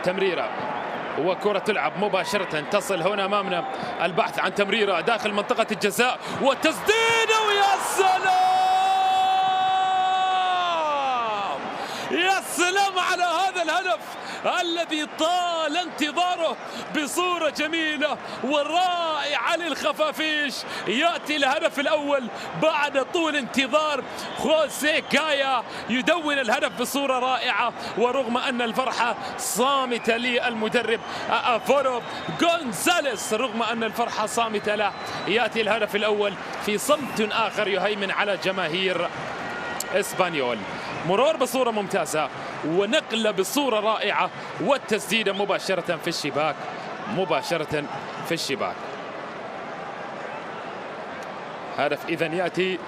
تمريرة وكرة تلعب مباشرة تصل هنا أمامنا. البحث عن تمريرة داخل منطقة الجزاء والتسديدة، ويا سلام يا سلام على هذا الهدف الذي طال انتظاره بصورة جميلة ورائعة للخفافيش. يأتي الهدف الأول بعد طول انتظار. خوسيه كايا يدون الهدف بصورة رائعة، ورغم أن الفرحة صامتة للمدرب أفورو غونزاليس، رغم أن الفرحة صامتة له، يأتي الهدف الأول في صمت آخر يهيمن على جماهير إسبانيول. مرور بصورة ممتازة ونقلة بصورة رائعة، والتسديدة مباشرة في الشباك، مباشرة في الشباك. هدف إذن يأتي